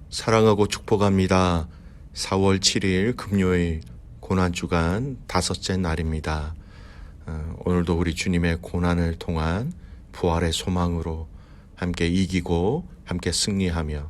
사랑하고 축복합니다. 4월 7일 금요일 고난주간 다섯째 날입니다. 오늘도 우리 주님의 고난을 통한 부활의 소망으로 함께 이기고 함께 승리하며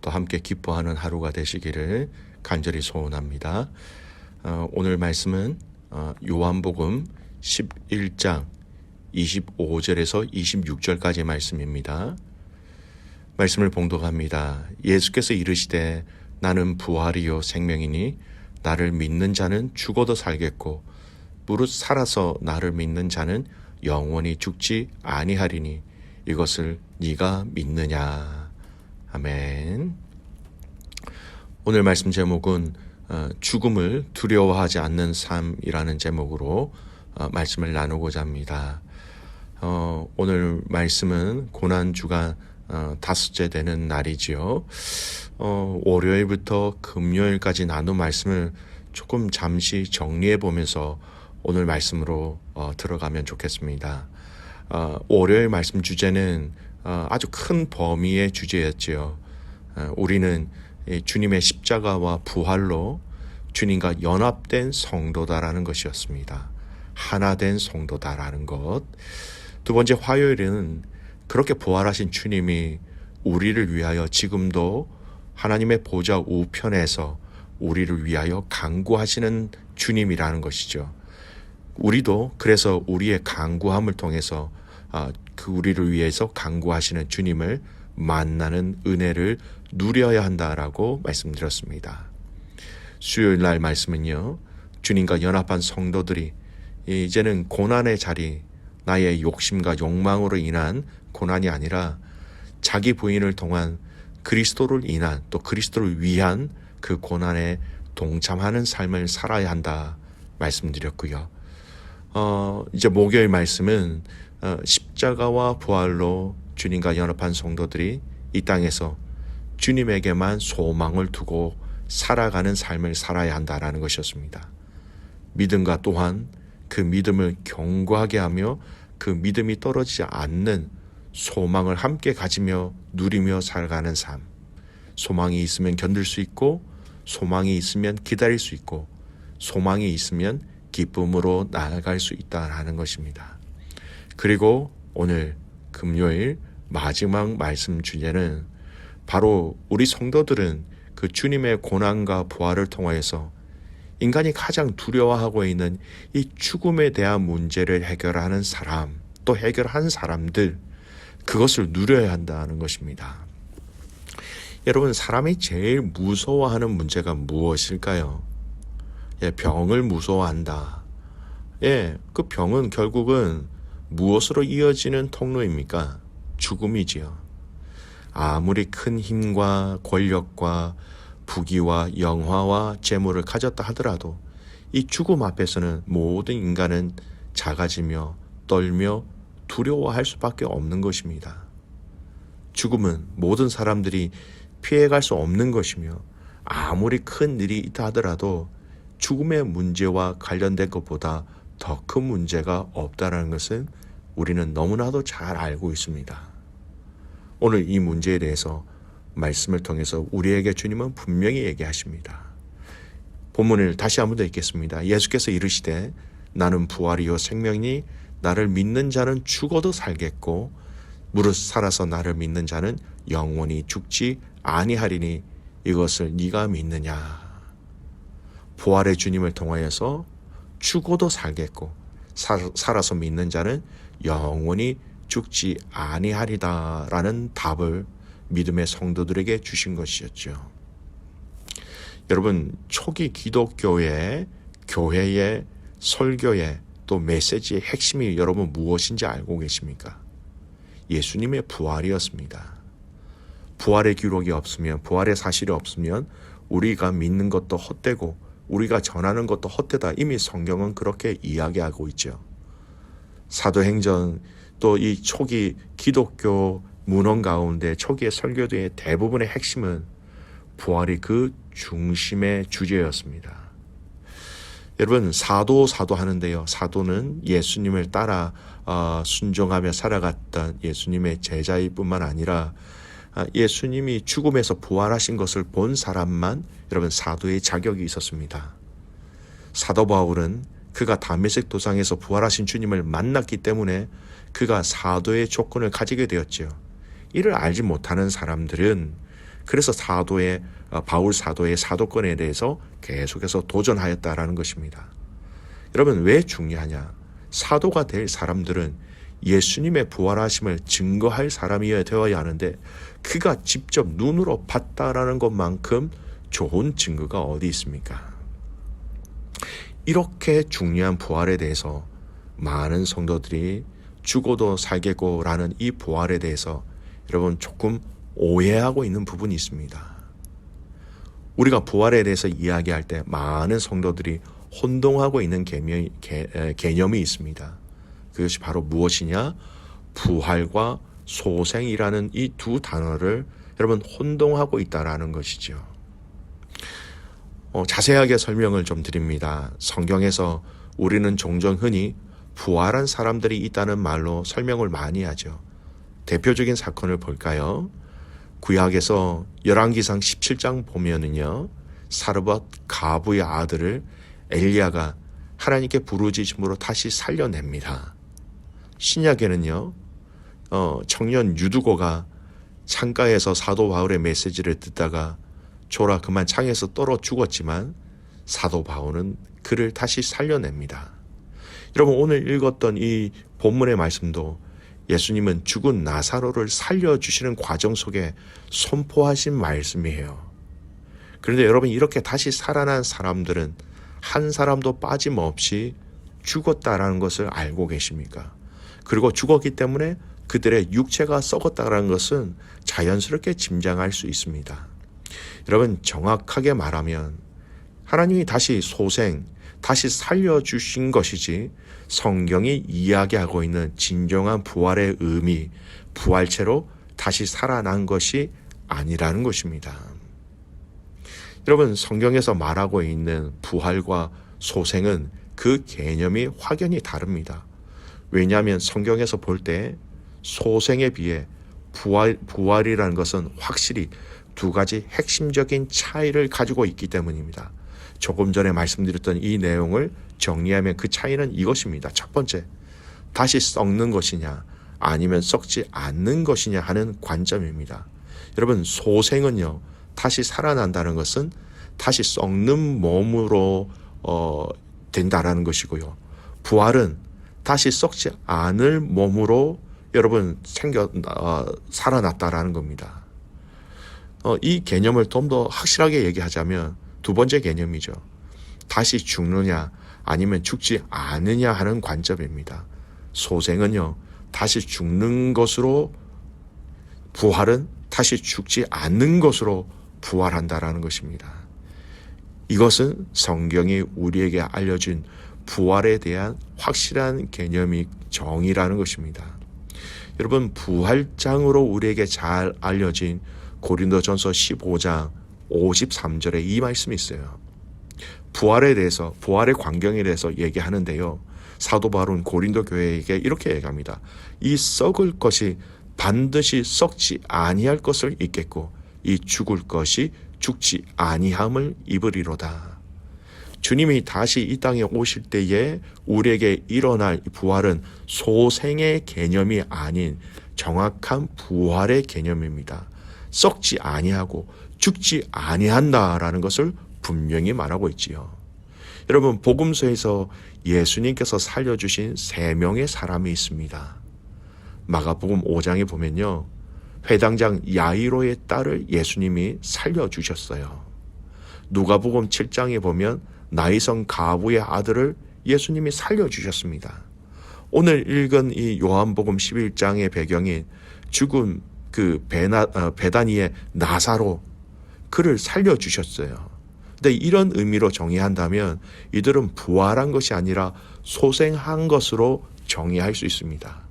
또 함께 기뻐하는 하루가 되시기를 간절히 소원합니다. 오늘 말씀은 요한복음 11장 25절에서 26절까지의 말씀입니다. 말씀을 봉독합니다. 예수께서 이르시되 나는 부활이요 생명이니 나를 믿는 자는 죽어도 살겠고 무릇 살아서 나를 믿는 자는 영원히 죽지 아니하리니 이것을 네가 믿느냐. 아멘. 오늘 말씀 제목은 죽음을 두려워하지 않는 삶이라는 제목으로 말씀을 나누고자 합니다. 오늘 말씀은 고난주간 다섯째 되는 날이지요. 월요일부터 금요일까지 나눈 말씀을 조금 잠시 정리해 보면서 오늘 말씀으로 들어가면 좋겠습니다. 월요일 말씀 주제는 아주 큰 범위의 주제였지요. 우리는 주님의 십자가와 부활로 주님과 연합된 성도다라는 것이었습니다. 하나 된 성도다라는 것. 두 번째 화요일은 그렇게 부활하신 주님이 우리를 위하여 지금도 하나님의 보좌 우편에서 우리를 위하여 간구하시는 주님이라는 것이죠. 우리도 그래서 우리의 간구함을 통해서 그 우리를 위해서 간구하시는 주님을 만나는 은혜를 누려야 한다라고 말씀드렸습니다. 수요일 날 말씀은요, 주님과 연합한 성도들이 이제는 고난의 자리, 나의 욕심과 욕망으로 인한 고난이 아니라 자기 부인을 통한 그리스도를 인한 또 그리스도를 위한 그 고난에 동참하는 삶을 살아야 한다 말씀드렸고요. 이제 목요일 말씀은 십자가와 부활로 주님과 연합한 성도들이 이 땅에서 주님에게만 소망을 두고 살아가는 삶을 살아야 한다라는 것이었습니다. 믿음과 또한 그 믿음을 견고하게 하며 그 믿음이 떨어지지 않는 소망을 함께 가지며 누리며 살아가는 삶. 소망이 있으면 견딜 수 있고 소망이 있으면 기다릴 수 있고 소망이 있으면 기쁨으로 나아갈 수 있다는 것입니다. 그리고 오늘 금요일 마지막 말씀 주제는 바로 우리 성도들은 그 주님의 고난과 부활을 통하여서 인간이 가장 두려워하고 있는 이 죽음에 대한 문제를 해결하는 사람, 또 해결한 사람들, 그것을 누려야 한다는 것입니다. 여러분, 사람이 제일 무서워하는 문제가 무엇일까요? 병을 무서워한다. 그 병은 결국은 무엇으로 이어지는 통로입니까? 죽음이지요. 아무리 큰 힘과 권력과 부귀와 영화와 재물을 가졌다 하더라도 이 죽음 앞에서는 모든 인간은 작아지며 떨며 두려워할 수밖에 없는 것입니다. 죽음은 모든 사람들이 피해갈 수 없는 것이며 아무리 큰 일이 있다 하더라도 죽음의 문제와 관련된 것보다 더 큰 문제가 없다는 것은 우리는 너무나도 잘 알고 있습니다. 오늘 이 문제에 대해서 말씀을 통해서 우리에게 주님은 분명히 얘기하십니다. 본문을 다시 한번 더 읽겠습니다. 예수께서 이르시되 나는 부활이요 생명이니 나를 믿는 자는 죽어도 살겠고 무릇 살아서 나를 믿는 자는 영원히 죽지 아니하리니 이것을 네가 믿느냐. 부활의 주님을 통하여서 죽어도 살겠고 살아서 믿는 자는 영원히 죽지 아니하리다라는 답을 믿음의 성도들에게 주신 것이었죠. 여러분, 초기 기독교의 교회의 설교의 또 메시지의 핵심이 여러분 무엇인지 알고 계십니까? 예수님의 부활이었습니다. 부활의 기록이 없으면, 부활의 사실이 없으면 우리가 믿는 것도 헛되고 우리가 전하는 것도 헛되다. 이미 성경은 그렇게 이야기하고 있죠. 사도행전 또 이 초기 기독교 문헌 가운데 초기의 설교들의 대부분의 핵심은 부활이 그 중심의 주제였습니다. 여러분, 사도 하는데요. 사도는 예수님을 따라 순종하며 살아갔던 예수님의 제자일 뿐만 아니라 예수님이 죽음에서 부활하신 것을 본 사람만 여러분 사도의 자격이 있었습니다. 사도 바울은 그가 다메섹 도상에서 부활하신 주님을 만났기 때문에 그가 사도의 조건을 가지게 되었지요. 이를 알지 못하는 사람들은 그래서 바울 사도의 사도권에 대해서 계속해서 도전하였다라는 것입니다. 여러분 왜 중요하냐? 사도가 될 사람들은 예수님의 부활하심을 증거할 사람이어야 되어야 하는데 그가 직접 눈으로 봤다라는 것만큼 좋은 증거가 어디 있습니까? 이렇게 중요한 부활에 대해서 많은 성도들이 죽어도 살겠고라는 이 부활에 대해서 여러분 조금 오해하고 있는 부분이 있습니다. 우리가 부활에 대해서 이야기할 때 많은 성도들이 혼동하고 있는 개념이 있습니다. 그것이 바로 무엇이냐? 부활과 소생이라는 이 두 단어를 여러분 혼동하고 있다라는 것이죠. 자세하게 설명을 좀 드립니다. 성경에서 우리는 종종 흔히 부활한 사람들이 있다는 말로 설명을 많이 하죠. 대표적인 사건을 볼까요? 구약에서 열왕기상 17장 보면은요, 사르밧 가부의 아들을 엘리야가 하나님께 부르짖음으로 다시 살려냅니다. 신약에는요, 청년 유두고가 창가에서 사도 바울의 메시지를 듣다가 졸아 그만 창에서 떨어 죽었지만 사도 바울은 그를 다시 살려냅니다. 여러분 오늘 읽었던 이 본문의 말씀도 예수님은 죽은 나사로를 살려주시는 과정 속에 선포하신 말씀이에요. 그런데 여러분 이렇게 다시 살아난 사람들은 한 사람도 빠짐없이 죽었다라는 것을 알고 계십니까? 그리고 죽었기 때문에 그들의 육체가 썩었다라는 것은 자연스럽게 짐작할 수 있습니다. 여러분 정확하게 말하면 하나님이 다시 다시 살려주신 것이지 성경이 이야기하고 있는 진정한 부활의 의미, 부활체로 다시 살아난 것이 아니라는 것입니다. 여러분 성경에서 말하고 있는 부활과 소생은 그 개념이 확연히 다릅니다. 왜냐하면 성경에서 볼 때 소생에 비해 부활이라는 것은 확실히 두 가지 핵심적인 차이를 가지고 있기 때문입니다. 조금 전에 말씀드렸던 이 내용을 정리하면 그 차이는 이것입니다. 첫 번째, 다시 썩는 것이냐 아니면 썩지 않는 것이냐 하는 관점입니다. 여러분 소생은요, 다시 살아난다는 것은 다시 썩는 몸으로 된다라는 것이고요. 부활은 다시 썩지 않을 몸으로 여러분 살아났다라는 겁니다. 이 개념을 좀 더 확실하게 얘기하자면 두 번째 개념이죠. 다시 죽느냐 아니면 죽지 않느냐 하는 관점입니다. 소생은요, 다시 죽는 것으로, 부활은 다시 죽지 않는 것으로 부활한다라는 것입니다. 이것은 성경이 우리에게 알려준 부활에 대한 확실한 개념이 정의라는 것입니다. 여러분 부활장으로 우리에게 잘 알려진 고린도전서 15장 53절에 이 말씀이 있어요. 부활에 대해서, 부활의 광경에 대해서 얘기하는데요, 사도 바울은 고린도 교회에게 이렇게 얘기합니다. 이 썩을 것이 반드시 썩지 아니할 것을 입겠고 이 죽을 것이 죽지 아니함을 입으리로다. 주님이 다시 이 땅에 오실 때에 우리에게 일어날 부활은 소생의 개념이 아닌 정확한 부활의 개념입니다. 썩지 아니하고 죽지 아니한다라는 것을 분명히 말하고 있지요. 여러분 복음서에서 예수님께서 살려주신 3명의 사람이 있습니다. 마가복음 5장에 보면요, 회당장 야이로의 딸을 예수님이 살려주셨어요. 누가복음 7장에 보면 나이성 가부의 아들을 예수님이 살려주셨습니다. 오늘 읽은 이 요한복음 11장의 배경인 죽은 그 베다니의 나사로, 그를 살려주셨어요. 근데 이런 의미로 정의한다면 이들은 부활한 것이 아니라 소생한 것으로 정의할 수 있습니다.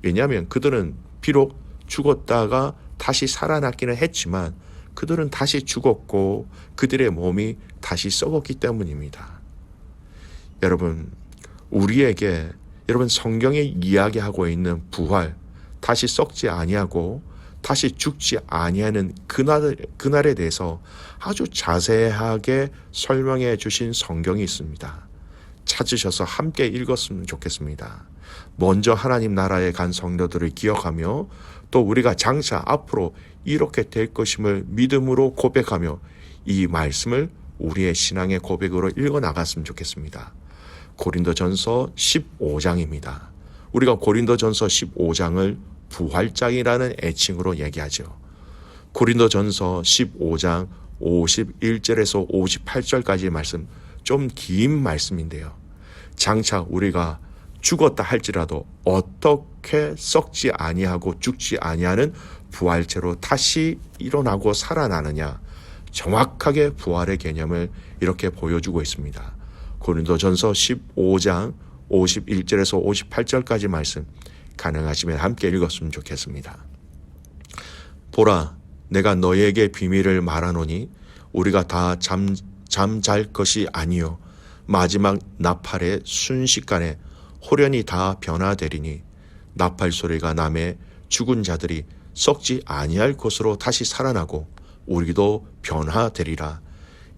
왜냐하면 그들은 비록 죽었다가 다시 살아났기는 했지만 그들은 다시 죽었고 그들의 몸이 다시 썩었기 때문입니다. 여러분 성경에 이야기하고 있는 부활, 다시 썩지 아니하고 다시 죽지 아니하는 그날에 대해서 아주 자세하게 설명해 주신 성경이 있습니다. 찾으셔서 함께 읽었으면 좋겠습니다. 먼저 하나님 나라에 간 성도들을 기억하며 또 우리가 장차 앞으로 이렇게 될 것임을 믿음으로 고백하며 이 말씀을 우리의 신앙의 고백으로 읽어 나갔으면 좋겠습니다. 고린도전서 15장입니다. 우리가 고린도전서 15장을 부활장이라는 애칭으로 얘기하죠. 고린도전서 15장 51절에서 58절까지의 말씀, 좀 긴 말씀인데요. 장차 우리가 죽었다 할지라도 어떻게 썩지 아니하고 죽지 아니하는 부활체로 다시 일어나고 살아나느냐, 정확하게 부활의 개념을 이렇게 보여주고 있습니다. 고린도전서 15장 51절에서 58절까지 말씀 가능하시면 함께 읽었으면 좋겠습니다. 보라, 내가 너희에게 비밀을 말하노니 우리가 다 잠잘 것이 아니요 마지막 나팔의 순식간에 호련히 다 변화되리니 나팔 소리가 나매 죽은 자들이 썩지 아니할 것으로 다시 살아나고 우리도 변화되리라.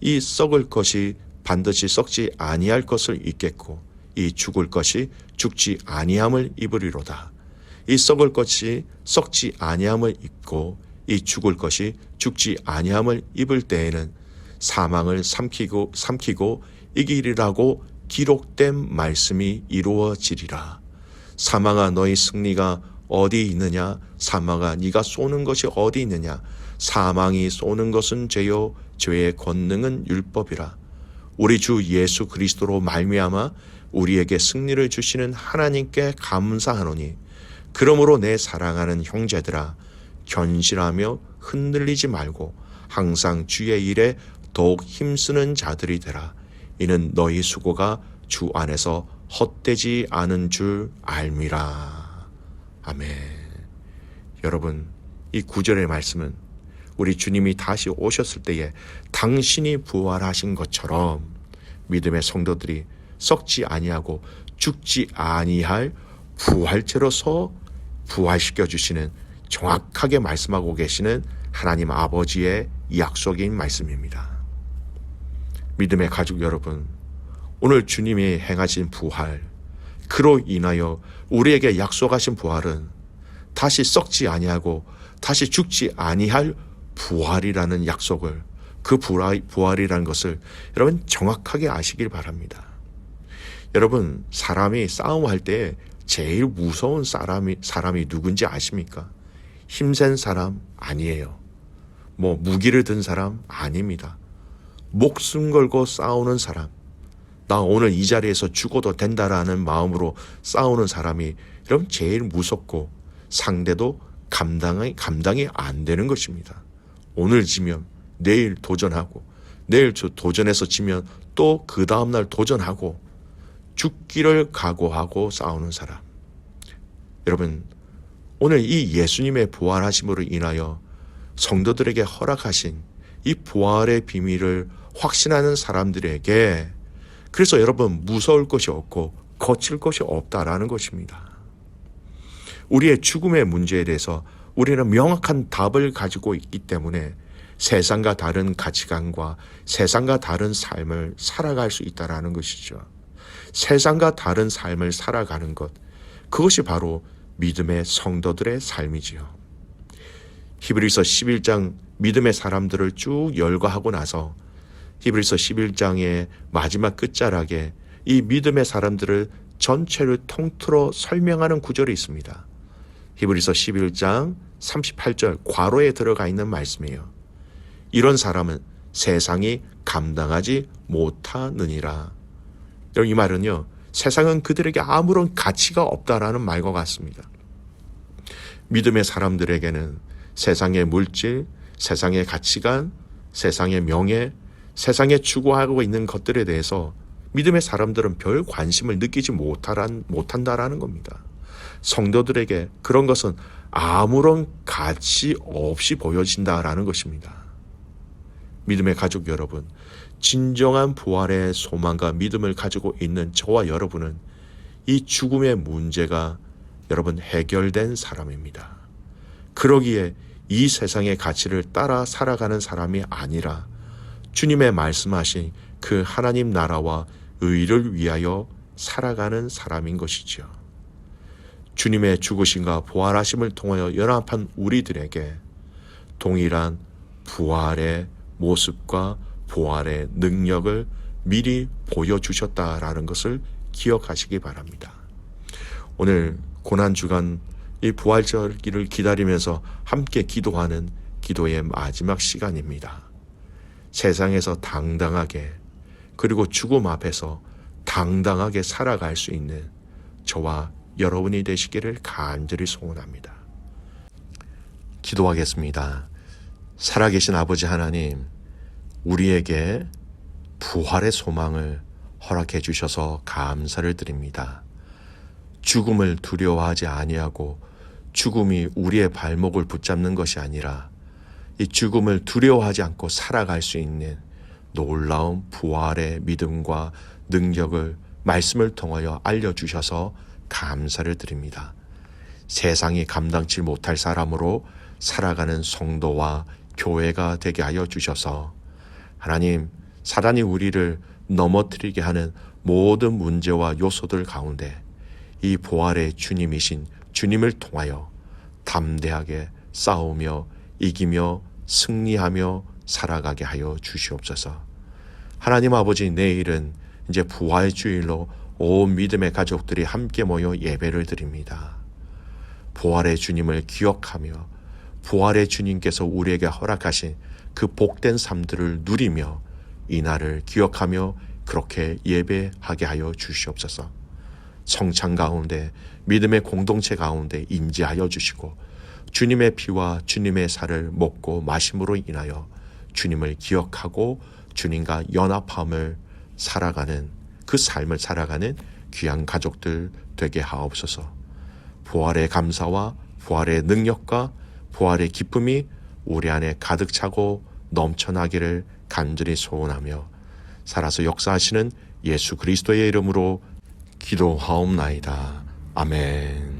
이 썩을 것이 반드시 썩지 아니할 것을 입겠고 이 죽을 것이 죽지 아니함을 입으리로다. 이 썩을 것이 썩지 아니함을 입고 이 죽을 것이 죽지 아니함을 입을 때에는 사망을 삼키고 이기리라고 기록된 말씀이 이루어지리라. 사망아, 너희 승리가 어디 있느냐? 사망아, 네가 쏘는 것이 어디 있느냐? 사망이 쏘는 것은 죄요 죄의 권능은 율법이라. 우리 주 예수 그리스도로 말미암아 우리에게 승리를 주시는 하나님께 감사하노니 그러므로 내 사랑하는 형제들아, 견실하며 흔들리지 말고 항상 주의 일에 더욱 힘쓰는 자들이 되라. 이는 너희 수고가 주 안에서 헛되지 않은 줄 알미라. 아멘. 여러분, 이 9절의 말씀은 우리 주님이 다시 오셨을 때에 당신이 부활하신 것처럼 믿음의 성도들이 썩지 아니하고 죽지 아니할 부활체로서 부활시켜 주시는, 정확하게 말씀하고 계시는 하나님 아버지의 약속인 말씀입니다. 믿음의 가족 여러분, 오늘 주님이 행하신 부활, 그로 인하여 우리에게 약속하신 부활은 다시 썩지 아니하고 다시 죽지 아니할 부활이라는 약속을, 그 부활이라는 것을 여러분 정확하게 아시길 바랍니다. 여러분, 사람이 싸움할 때 제일 무서운 사람이 누군지 아십니까? 힘센 사람 아니에요. 무기를 든 사람 아닙니다. 목숨 걸고 싸우는 사람, 나 오늘 이 자리에서 죽어도 된다라는 마음으로 싸우는 사람이 여러분 제일 무섭고 상대도 감당이 안 되는 것입니다. 오늘 지면 내일 도전하고, 내일 도전해서 지면 또 그 다음날 도전하고, 죽기를 각오하고 싸우는 사람. 여러분, 오늘 이 예수님의 부활하심으로 인하여 성도들에게 허락하신 이 부활의 비밀을 확신하는 사람들에게, 그래서 여러분 무서울 것이 없고 거칠 것이 없다라는 것입니다. 우리의 죽음의 문제에 대해서 우리는 명확한 답을 가지고 있기 때문에 세상과 다른 가치관과 세상과 다른 삶을 살아갈 수 있다라는 것이죠. 세상과 다른 삶을 살아가는 것, 그것이 바로 믿음의 성도들의 삶이지요. 히브리서 11장 믿음의 사람들을 쭉 열거하고 나서 히브리서 11장의 마지막 끝자락에 이 믿음의 사람들을 전체를 통틀어 설명하는 구절이 있습니다. 히브리서 11장 38절 괄호에 들어가 있는 말씀이에요. 이런 사람은 세상이 감당하지 못하느니라. 이 말은요, 세상은 그들에게 아무런 가치가 없다라는 말과 같습니다. 믿음의 사람들에게는 세상의 물질, 세상의 가치관, 세상의 명예, 세상에 추구하고 있는 것들에 대해서 믿음의 사람들은 별 관심을 느끼지 못한다라는 겁니다. 성도들에게 그런 것은 아무런 가치 없이 보여진다라는 것입니다. 믿음의 가족 여러분, 진정한 부활의 소망과 믿음을 가지고 있는 저와 여러분은 이 죽음의 문제가 여러분 해결된 사람입니다. 그러기에 이 세상의 가치를 따라 살아가는 사람이 아니라 주님의 말씀하신 그 하나님 나라와 의를 위하여 살아가는 사람인 것이지요. 주님의 죽으심과 부활하심을 통하여 연합한 우리들에게 동일한 부활의 모습과 부활의 능력을 미리 보여주셨다라는 것을 기억하시기 바랍니다. 오늘 고난주간 이 부활절기를 기다리면서 함께 기도하는 기도의 마지막 시간입니다. 세상에서 당당하게 그리고 죽음 앞에서 당당하게 살아갈 수 있는 저와 여러분이 되시기를 간절히 소원합니다. 기도하겠습니다. 살아계신 아버지 하나님, 우리에게 부활의 소망을 허락해 주셔서 감사를 드립니다. 죽음을 두려워하지 아니하고 죽음이 우리의 발목을 붙잡는 것이 아니라 이 죽음을 두려워하지 않고 살아갈 수 있는 놀라운 부활의 믿음과 능력을 말씀을 통하여 알려주셔서 감사를 드립니다. 세상이 감당치 못할 사람으로 살아가는 성도와 교회가 되게 하여 주셔서 하나님, 사단이 우리를 넘어뜨리게 하는 모든 문제와 요소들 가운데 이 부활의 주님이신 주님을 통하여 담대하게 싸우며 이기며 승리하며 살아가게 하여 주시옵소서. 하나님 아버지, 내일은 이제 부활 주일로 온 믿음의 가족들이 함께 모여 예배를 드립니다. 부활의 주님을 기억하며 부활의 주님께서 우리에게 허락하신 그 복된 삶들을 누리며 이 날을 기억하며 그렇게 예배하게 하여 주시옵소서. 성찬 가운데 믿음의 공동체 가운데 임재하여 주시고 주님의 피와 주님의 살을 먹고 마심으로 인하여 주님을 기억하고 주님과 연합함을 살아가는 그 삶을 살아가는 귀한 가족들 되게 하옵소서. 부활의 감사와 부활의 능력과 부활의 기쁨이 우리 안에 가득 차고 넘쳐나기를 간절히 소원하며 살아서 역사하시는 예수 그리스도의 이름으로 기도하옵나이다. 아멘.